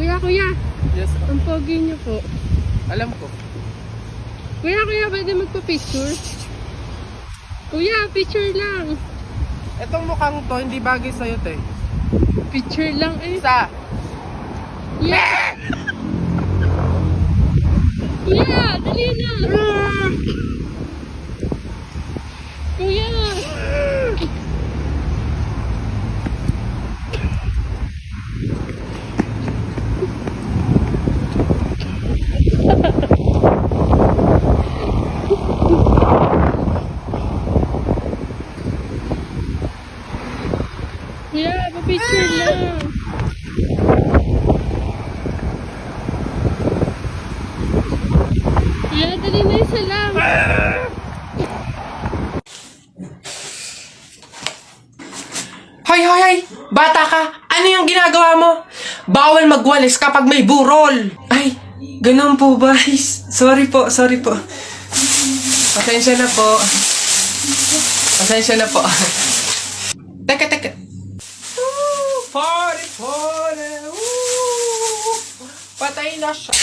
Kuya. Yes, Ang pogi niyo po. alam ko. Kuya, pwede magpa-picture? Kuya, picture lang. Etong mukhang to, hindi bagay sa'yo, te. Picture lang eh. Isa. Yeah! Kuya, dali na! Kuya! Kuya, pa-picture lang. Kuya, dali na isa lang. Hoy! Bata ka! Ano yung ginagawa mo? Bawal magwalis kapag may burol! Ay, ganun po ba? Ay, sorry po. Pasensya na po. Teka. Party! Patay na siya.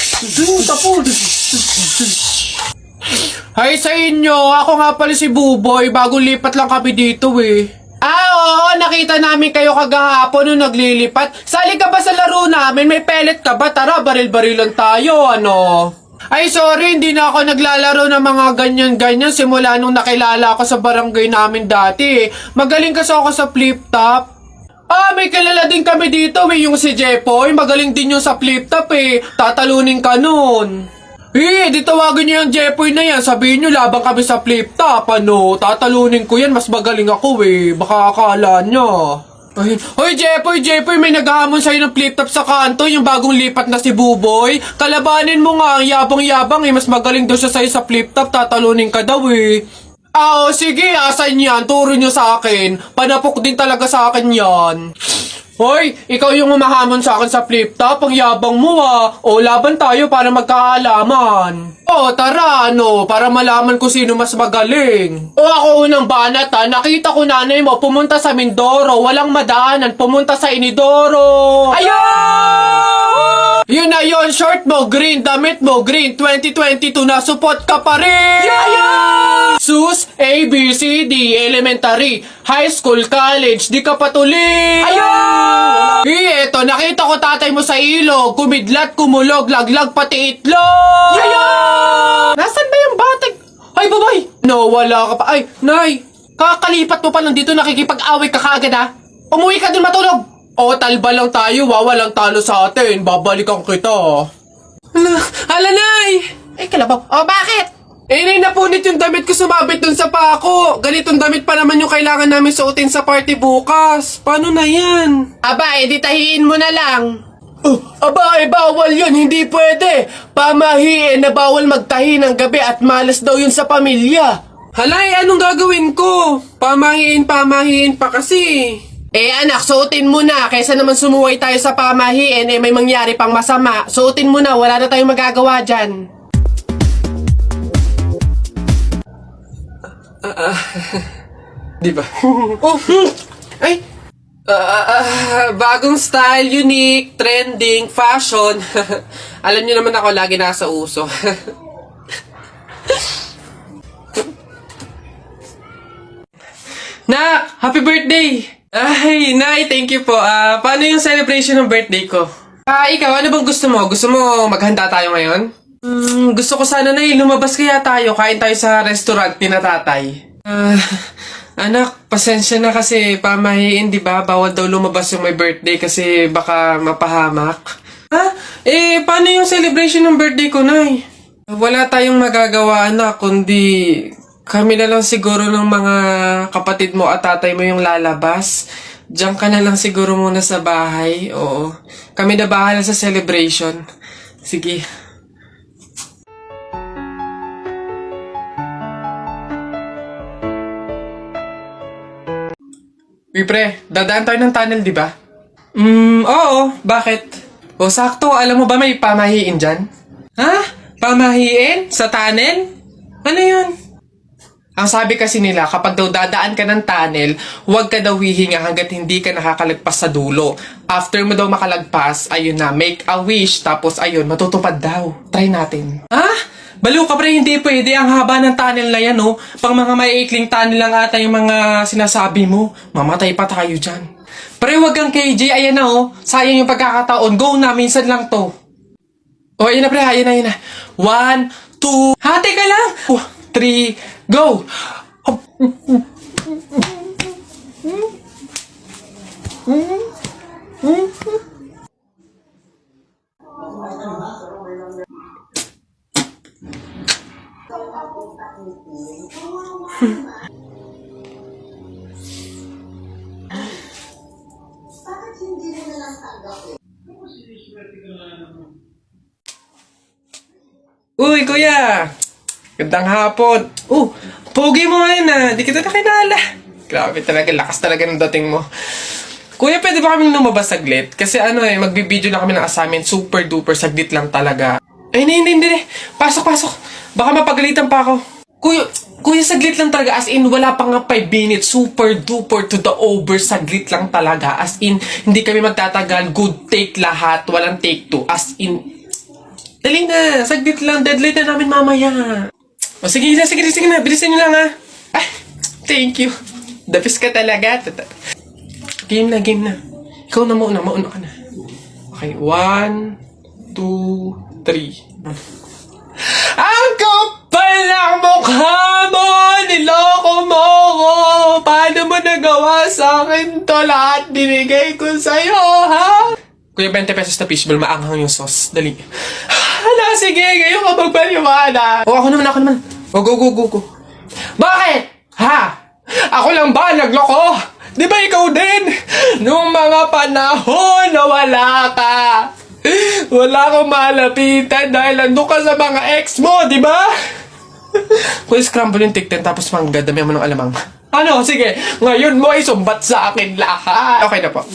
Hi sa inyo! Ako nga pala si Buboy. Bagong lipat lang kami dito eh. Oo, nakita namin kayo kagahapon nung naglilipat. Sali ka ba sa laro namin? May pellet ka ba? Tara, baril-barilan tayo, ano? Ay, sorry, hindi na ako naglalaro ng mga ganyan-ganyan simula nung nakilala ako sa barangay namin dati. Magaling kasi ako sa flip-top. May kilala din kami dito, yung si Jepoy. Magaling din yung sa flip-top eh. Tatalunin ka nun. Di tawagin niyo yung Jepoy na yan. Sabihin niyo, labang kami sa flip-top, ano? Tatalunin ko yan, mas magaling ako eh. Baka akala niya. Ay, hoy Jepoy, may naghahamon sa'yo ng flip-top sa kanto, yung bagong lipat na si Buboy. Kalabanin mo nga, ang yabang-yabang eh. Mas magaling daw siya sa'yo sa flip-top, tatalunin ka daw eh. Sige, asan yan? Turo niyo sa akin. Panapok din talaga sa akin yan. Hoy, ikaw yung umahamon sa akin sa flip-top, ang yabang mo ah. Laban tayo para magkaalaman. Tara, para malaman ko sino mas magaling. Ako unang banat ha, nakita ko nanay mo pumunta sa Mindoro, walang madaanan, pumunta sa Inidoro. Ayun! Yun na yun, short mo green, damit mo green, 2022 na support ka pa rin! Yeah! Sus, A, B, C, D, elementary, high school, college, di ka patuloy! Ayun! Eto, nakita ko tatay mo sa ilog, kumidlat, kumulog, laglag, pati itlog! Yeah! Nasaan ba yung batag? Ay, babay! No, wala ka pa. Ay, nay, kakalipat mo pa lang dito, nakikipag-away ka kaagad ha? Umuwi ka din matulog! Talba lang tayo, walang talo sa atin. Babalikan kita. Hala, nay! Kalabaw. Bakit? Nay, napunit yung damit ko sumabit dun sa pako. Ganitong damit pa naman yung kailangan namin suotin sa party bukas. Paano na yan? Di tahiin mo na lang. Bawal yun. Hindi pwede. Pamahiin na bawal magtahi ng gabi at malas daw yun sa pamilya. Halay, anong gagawin ko? Pamahiin pa kasi. Anak, suotin mo na. Kaysa naman sumuway tayo sa pamahiin, may mangyari pang masama. Suotin mo na, wala na tayong magagawa dyan. Di ba? Bagong style, unique, trending, fashion. Alam niyo naman ako, lagi nasa uso. Nak, happy birthday! Ay, Nay, thank you po. Paano yung celebration ng birthday ko? Ikaw, ano bang gusto mo? Gusto mo maghanda tayo ngayon? Gusto ko sana, Nay, lumabas kaya tayo. Kain tayo sa restaurant ni na tatay. Anak, pasensya na kasi pamahiin, di ba? Bawal daw lumabas yung may birthday kasi baka mapahamak. Paano yung celebration ng birthday ko, Nay? Wala tayong magagawa, anak, kundi kami na lang siguro ng mga kapatid mo at tatay mo yung lalabas. Diyan ka na lang siguro muna sa bahay. Oo. Kami na bahala sa celebration. Sige. Uy, pre, dadaan tayo ng tunnel, di ba? Oo. Bakit? Sakto. Alam mo ba may pamahiin dyan? Ha? Pamahiin? Sa tunnel? Ano yun? Ang sabi kasi nila, kapag daw dadaan ka ng tunnel, huwag ka daw hihinga hanggat hindi ka nakakalagpas sa dulo. After mo daw makalagpas, ayun na, make a wish, tapos ayun, matutupad daw. Try natin. Baliw ka pre, hindi pwede. Ang haba ng tunnel na yan, oh. Pang mga maiikling tunnel lang ata yung mga sinasabi mo. Mamatay pa tayo dyan. Pre, wag kang KJ, ayan na, oh. Sayang yung pagkakataon. Go na, minsan lang to. Oh, ayun na pre, ayun na. 1, 2, hati ka lang. 3, go! Uy, kuya! Gandang hapon. Pogi mo ngayon. Di kita nakilala. Grabe talaga, lakas talaga ng dating mo. Kuya, pwede ba kaming lumabas saglit? Kasi magbibideo na kami ng assignment. Super duper, saglit lang talaga. Ay, hindi. Pasok. Baka mapagalitan pa ako. Kuya, saglit lang talaga. As in, wala pa nga 5 minutes. Super duper to the over. Saglit lang talaga. As in, hindi kami magtatagal. Good take lahat. Walang take 2. As in, dali na. Saglit lang. Deadline na namin mamaya. O, sige na. Bilisan nyo lang, ha. Ay, thank you. The best ka talaga. Game na. Ikaw na mauna ka na. Okay, 1, 2, 3. Ang kapal ng mukha mo! Niloko mo ko! Paano mo nagawa sa akin to? Lahat binigay ko sa'yo, ha? Kuya, 20 pesos na fishbowl, maanghang yung sauce. Dali. Sige, ngayon ka magpaliwanag. Ako naman. Go. Bakit? Ha? Ako lang ba nagloko? Di ba ikaw din? Nung mga panahon na wala ka. Wala akong malapitan dahil nandun ka sa mga ex mo, di ba? Kung scramble yung tikten tapos mangga, dami mo ng alamang. Sige. Ngayon mo isumbat sa akin lahat. Okay na po.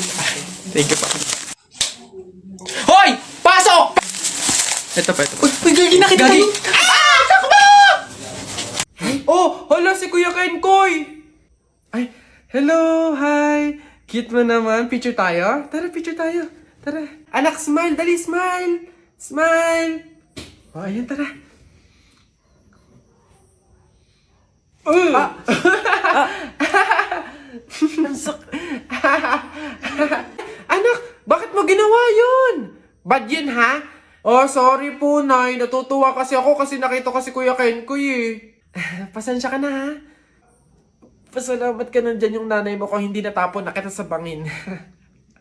Thank you po. Hoy! Pasok! Ito pa. Uy, gagi na kita. Takbo! Hala si Kuya Kenkoy. Ay, hello, hi. Cute mo naman. Picture tayo? Tara, picture tayo. Tara. Anak, smile. Dali, smile. Smile. Ayan, tara. Anak, bakit mo ginawa yun? Bad yun, ha? Sorry po, Nay. Natutuwa kasi ako kasi nakita ko si Kuya Kenkoy, eh. Pasensya ka na, ha? Pasalamat ka nandyan yung nanay mo kung hindi natapon na kita sa bangin.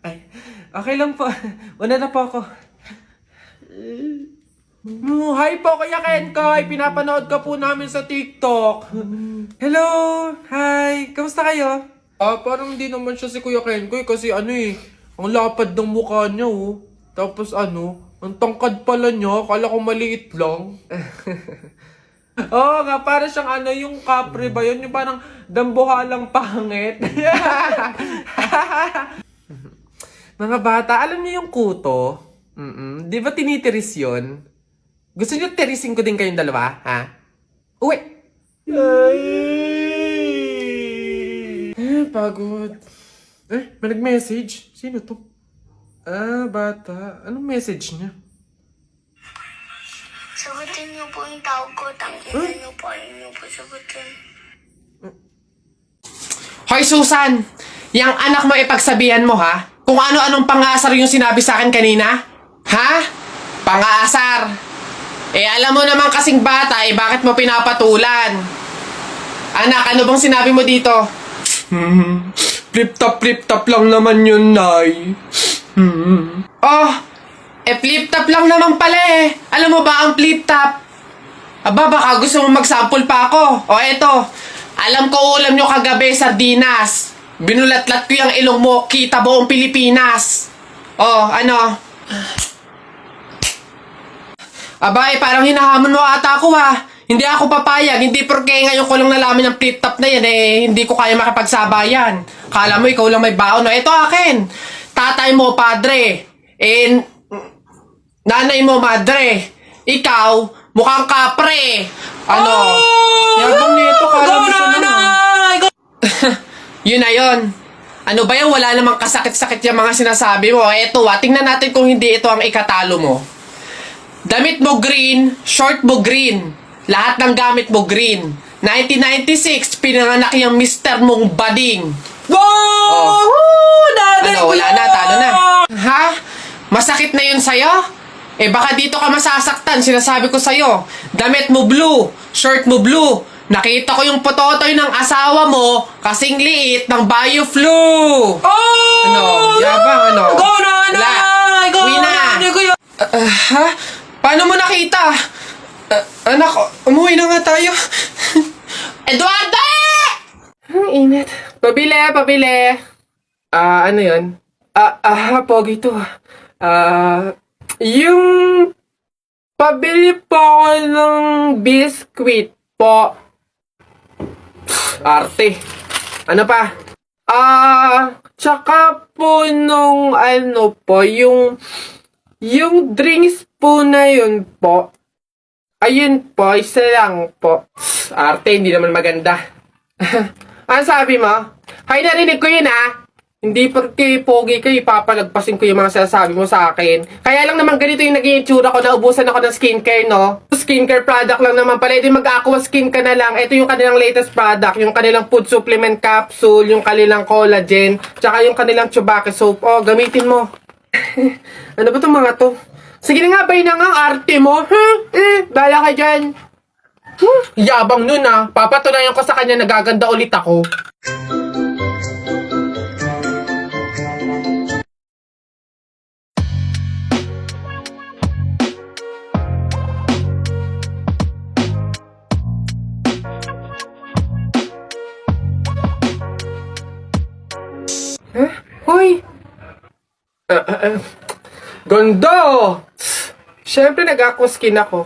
Ay, okay lang po. Una na po ako. Hi po, Kuya Kenkoy. Pinapanood ka po namin sa TikTok. Hello. Hi. Kamusta kayo? Parang hindi naman siya si Kuya Kenkoy kasi ang lapad ng mukha niya, oh. Tapos ang tangkad pala niya. Akala ko maliit lang. Oo nga, para siyang yung kapre ba yun? Yung parang dambuhalang pangit. Mga bata, alam niyo yung kuto? Di ba tinitiris yun? Gusto niyo tirisin ko din kayong dalawa, ha? Uwi! Pagod. May nag-message? Sino to? Bata. Anong message niya? Sagutin niyo po yung tawag ko. Tangin niyo po. Ayun niyo po sagutin. Hoy, Susan! Yang anak mo ipagsabihan mo, ha? Kung ano-anong pang-aasar yung sinabi sa akin kanina? Ha? Pang-aasar! Alam mo naman kasing bata, bakit mo pinapatulan? Anak, ano bang sinabi mo dito? Flip-top lang naman yun, Nay. Flip-top lang naman pala, eh. Alam mo ba ang flip-top? Baka gusto mo mag-sample pa ako. Eto. Alam ko ulam nyo kagabi, sardinas. Binulatlat ko yung ilong mo, kita buong Pilipinas. Parang hinahamon mo ata ako, ha. Hindi ako papayag. Hindi porke ngayon ko lang nalaman yung flip-top na yan, hindi ko kaya makipagsabayan. Kala mo ikaw lang may baon. Ito akin. Tatay mo, padre. Nanay mo, madre. Ikaw, mukhang kapre. Ano? Yabang nito, kala mo siya naman. Yun na yun. Ano ba yan? Wala namang kasakit-sakit yung mga sinasabi mo. Eto tingnan natin kung hindi ito ang ikatalo mo. Damit mo green, short mo green. Lahat ng gamit mo green. 1996, pinanganak yung mister mong bading. Wow! Ano, wala na, talo na. Ha? Masakit na yun sa'yo? Eh baka dito ka masasaktan, sinasabi ko sa'yo. Damit mo blue, shirt mo blue. Nakita ko yung pototoy ng asawa mo kasing liit ng BioFlu. Oh! Ano? Yabang ano? Go nanay! Wala. Go Uwi na. nanay ko yun! Ha? Paano mo nakita? Anak, umuwi na nga tayo. Eduardo! Ang init. Pabili. Ano yun? Pogi to. Yung pabili po ako ng biskwit po. Arte. Ano pa? Tsaka po nung ano po, yung drinks po na yun po. Ayun po, isa lang po. Arte, hindi naman maganda. Ano sabi mo? Hay, narinig ko yun Hindi porque pogi kayo, ipapalagpasin ko yung mga sinasabi mo sa akin. Kaya lang naman ganito yung naging itsura ko, naubusan ako ng skincare, no? Skincare product lang naman pala, edi mag-aqua skin ka na lang. Ito yung kanilang latest product, yung kanilang food supplement capsule, yung kanilang collagen, tsaka yung kanilang Chubake soap. Oh, gamitin mo. Ano ba itong mga to? Sige na nga, bay na nga, arte mo. Bala ka dyan. Yabang nun Papatunayan ko sa kanya nagaganda ulit ako. Hoy! Ganda! Siyempre nag-aqua skin ako.